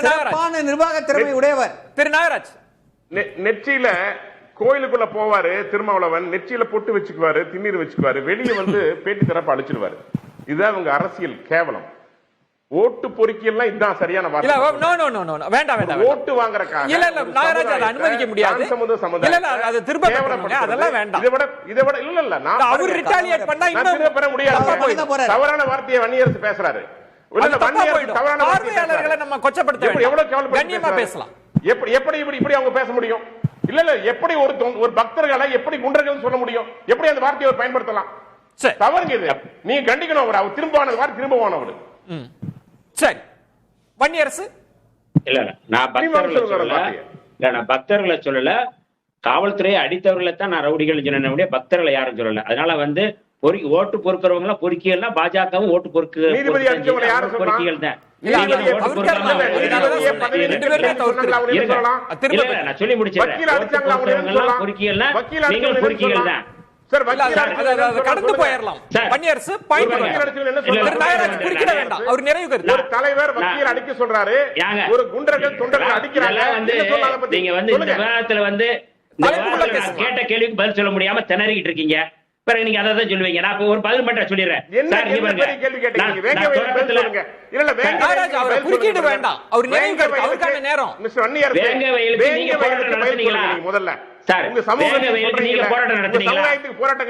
சிறப்பான நிர்வாக திறமை உடையவர் திரு நாகராஜ். நெற்றியில கோயிலுக்குள்ள போவாரு திருமாவளவன், நெற்றியில பொட்டு வச்சுக்குவாரு, திண்ணீர் வச்சுக்குவாரு, வெளியே வந்து பேட்டி தரப்ப அழிச்சிடுவாரு. இதுதான் அவங்க அரசியல் கேவலம். ஓட்டு பொறுக்கியெல்லாம் இதுதான் சரியான வார்த்தை. வேண்டாம் வேண்டாம், ஓட்டு வாங்குறதுக்காக இல்ல இல்ல நாகராஜ் அதை அனுமதிக்க முடியாது. இல்ல இல்ல அது திரும்ப பண்ணுங்க, அதெல்லாம் வேண்டாம். இதை விட இல்ல இல்ல நான் அவர் ரிட்டாலியேட் பண்ணா இன்னும் பெற முடியாது. தவறான வார்த்தையை வன்னியரசு பேசுறாரு. பார்வையாளர்களை நம்ம கொச்சப்படுத்த வேண்டாம், கண்ணியமா பேசலாம். எப்படி எப்படி இப்படி அவங்க பேச முடியும்? இல்ல இல்ல எப்படி ஒரு பக்தர்களை எப்படி குண்டர்கள் சொல்ல முடியும்? எப்படி அந்த வார்த்தையை பயன்படுத்தலாம்? தவறுங்க இது. நீங்க கண்டிக்கணும். அவர் திரும்பவான வார்த்தை திரும்பவானவர். சரி, வன்னியரசு இல்ல நான் பக்தர்களை சொல்லல, காவல்துறையை அடித்தவர்களை தான் நான் ரவுடிகள் சொன்ன, பக்தர்களை யாரும் சொல்லல. அதனால வந்து ஓட்டு பொறுக்கிறவங்க எல்லாம் பொறுக்கிகள் பாஜகவும் ஓட்டு பொறுக்கிகள் தான். நான் சொல்லி முடிச்சேன். பொறுக்கிகள் தான். கடந்து போயிடலாம். வன்னியரசு அவர் நிறைவு ஒரு தலைவர் வக்கீல் அடிக்க சொல்றாரு, ஒரு குண்டர்கள் தொண்டர்கள் அடிக்கிறாங்க. நீங்க வந்து இந்த விவாதத்துல வந்து கேட்ட கேள்விக்கு பதில் சொல்ல முடியாம திணறிக்கிட்டு இருக்கீங்க. பிறகு நீங்க அதை தான் சொல்லுவீங்க. நான் ஒரு பதில் மட்டும் சொல்லிடுறேன். குறுக்கிட்டு வேண்டாம், அவர் நிறைவு அவருக்கான நேரம். வேங்க வயலுக்கு நீங்க போராட்டம் நடத்துனீங்களா? முதல்ல சார் நீங்க போராட்டம் நடத்துனீங்களா? போராட்டம்